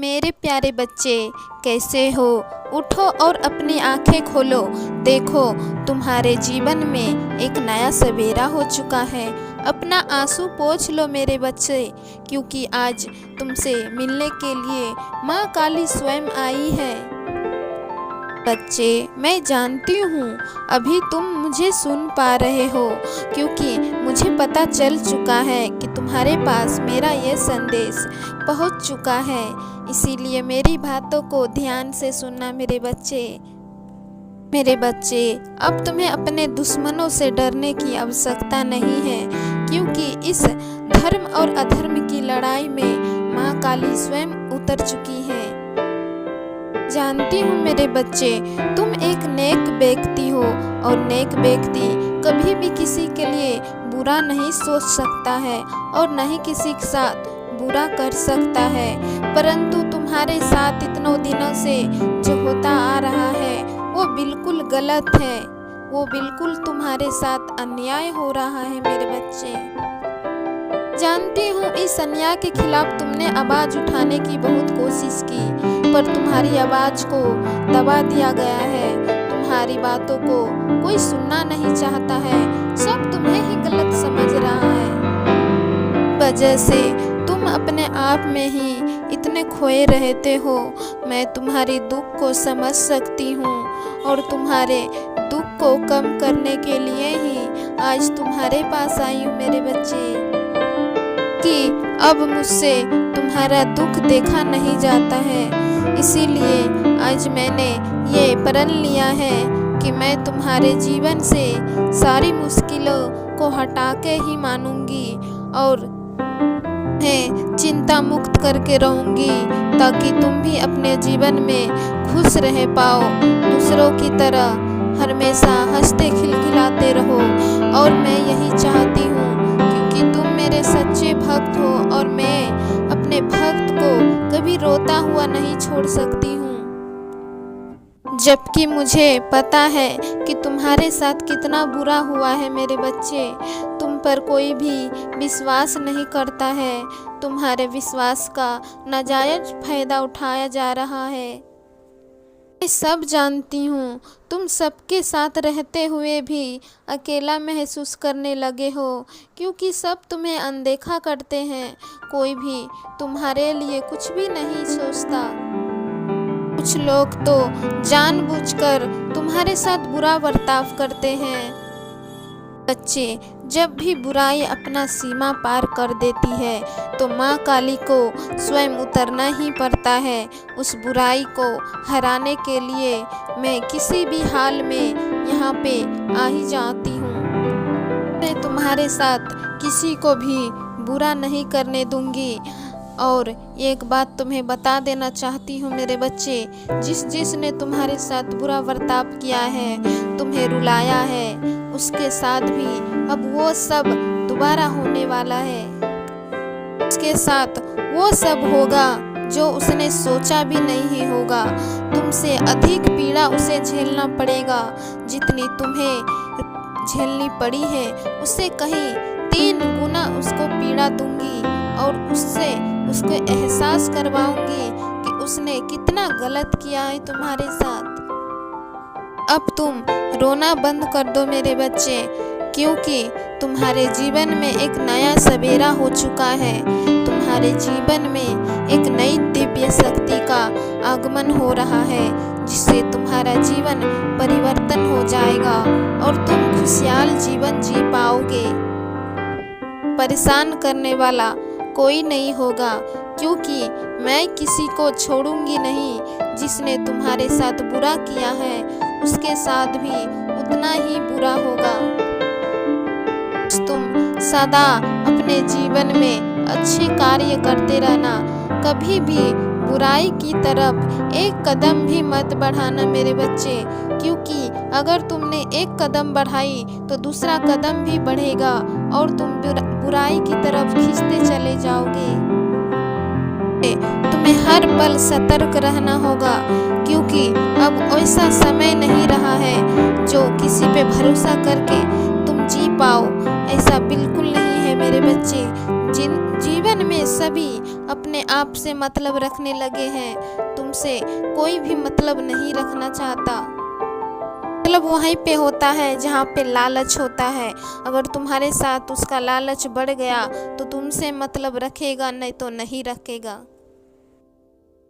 मेरे प्यारे बच्चे, कैसे हो? उठो और अपनी आंखें खोलो। देखो, तुम्हारे जीवन में एक नया सवेरा हो चुका है। अपना आंसू पोंछ लो मेरे बच्चे, क्योंकि आज तुमसे मिलने के लिए माँ काली स्वयं आई है। बच्चे, मैं जानती हूँ अभी तुम मुझे सुन पा रहे हो, क्योंकि मुझे पता चल चुका है कि तुम्हारे पास मेरा ये संदेश पहुँच चुका है। इसीलिए मेरी बातों को ध्यान से सुनना मेरे बच्चे। अब तुम्हें अपने दुश्मनों से डरने की आवश्यकता नहीं है, क्योंकि इस धर्म और अधर्म की लड़ाई में माँ काली स्वयं उतर चुकी है। जानती हूँ मेरे बच्चे, तुम एक नेक व्यक्ति हो, और नेक व्यक्ति कभी भी किसी के लिए बुरा नहीं सोच सकता है और न ही किसी के साथ बुरा कर सकता है। परंतु तुम्हारे साथ इतनों दिनों से जो होता आ रहा है वो बिल्कुल गलत है। वो बिल्कुल तुम्हारे साथ अन्याय हो रहा है मेरे बच्चे। जानती हूँ इस अन्याय के खिलाफ तुमने आवाज़ उठाने की बहुत कोशिश की, पर तुम्हारी आवाज़ को दबा दिया गया है। तुम्हारी बातों को कोई सुनना नहीं चाहता है, सब तुम्हें ही गलत समझ रहा है। वजह से तुम अपने आप में ही इतने खोए रहते हो। मैं तुम्हारी दुख को समझ सकती हूँ, और तुम्हारे दुख को कम करने के लिए ही आज तुम्हारे पास आई हूँ मेरे बच्चे, कि अब मुझसे तुम्हारा दुख देखा नहीं जाता है। इसीलिए आज मैंने ये प्रण लिया है कि मैं तुम्हारे जीवन से सारी मुश्किलों को हटा के ही मानूंगी और चिंता मुक्त करके रहूंगी, ताकि तुम भी अपने जीवन में खुश रह पाओ, दूसरों की तरह हमेशा हंसते खिलखिलाते रहो। और मैं यही चाहती हूँ, क्योंकि तुम मेरे सच्चे भक्त हो, और मैं अपने भक्त को कभी रोता हुआ नहीं छोड़ सकती हूँ। जबकि मुझे पता है कि तुम्हारे साथ कितना बुरा हुआ है मेरे बच्चे। तुम पर कोई भी विश्वास नहीं करता है। तुम्हारे विश्वास का नाजायज फायदा उठाया जा रहा है। मैं सब जानती हूँ। तुम सबके साथ रहते हुए भी अकेला महसूस करने लगे हो, क्योंकि सब तुम्हें अनदेखा करते हैं। कोई भी तुम्हारे लिए कुछ भी नहीं सोचता। कुछ लोग तो जानबूझकर तुम्हारे साथ बुरा बर्ताव करते हैं। बच्चे, जब भी बुराई अपना सीमा पार कर देती है तो माँ काली को स्वयं उतरना ही पड़ता है। उस बुराई को हराने के लिए मैं किसी भी हाल में यहाँ पे आ ही जाती हूँ। मैं तुम्हारे साथ किसी को भी बुरा नहीं करने दूंगी। और एक बात तुम्हें बता देना चाहती हूँ मेरे बच्चे, जिसने तुम्हारे साथ बुरा बर्ताव किया है, तुम्हें रुलाया है, उसके साथ भी अब वो सब दोबारा होने वाला है। उसके साथ वो सब होगा जो उसने सोचा भी नहीं होगा। तुमसे अधिक पीड़ा उसे झेलना पड़ेगा। जितनी तुम्हें झेलनी पड़ी है उससे कहीं 3 गुना उसको पीड़ा दूंगी, और उसको एहसास करवाऊंगी कि उसने कितना गलत किया है तुम्हारे साथ। अब तुम रोना बंद कर दो मेरे बच्चे, क्योंकि तुम्हारे जीवन में एक नया सवेरा हो चुका है। तुम्हारे जीवन में एक नई दिव्य शक्ति का आगमन हो रहा है, जिससे तुम्हारा जीवन परिवर्तन हो जाएगा और तुम खुशहाल जीवन जी पाओगे। परेशान करने वाला कोई नहीं होगा, क्योंकि मैं किसी को छोड़ूंगी नहीं। जिसने तुम्हारे साथ बुरा किया है उसके साथ भी उतना ही बुरा होगा। तुम सदा अपने जीवन में अच्छे कार्य करते रहना, कभी भी बुराई की तरफ एक कदम भी मत बढ़ाना मेरे बच्चे, क्योंकि अगर तुमने एक कदम बढ़ाई तो दूसरा कदम भी बढ़ेगा और तुम बुराई की तरफ खींचते चले जाओगे। तुम्हें हर पल सतर्क रहना होगा, क्योंकि अब ऐसा समय नहीं रहा है जो किसी पे भरोसा करके तुम जी पाओ। ऐसा बिल्कुल नहीं है मेरे बच्चे। जीवन में तुम्हारे सभी अपने आप से मतलब रखने लगे हैं, तुमसे कोई भी मतलब नहीं रखना चाहता। मतलब वहीं पे होता है जहाँ पे लालच होता है। अगर तुम्हारे साथ उसका लालच बढ़ गया तो तुमसे मतलब रखेगा, नहीं तो नहीं रखेगा।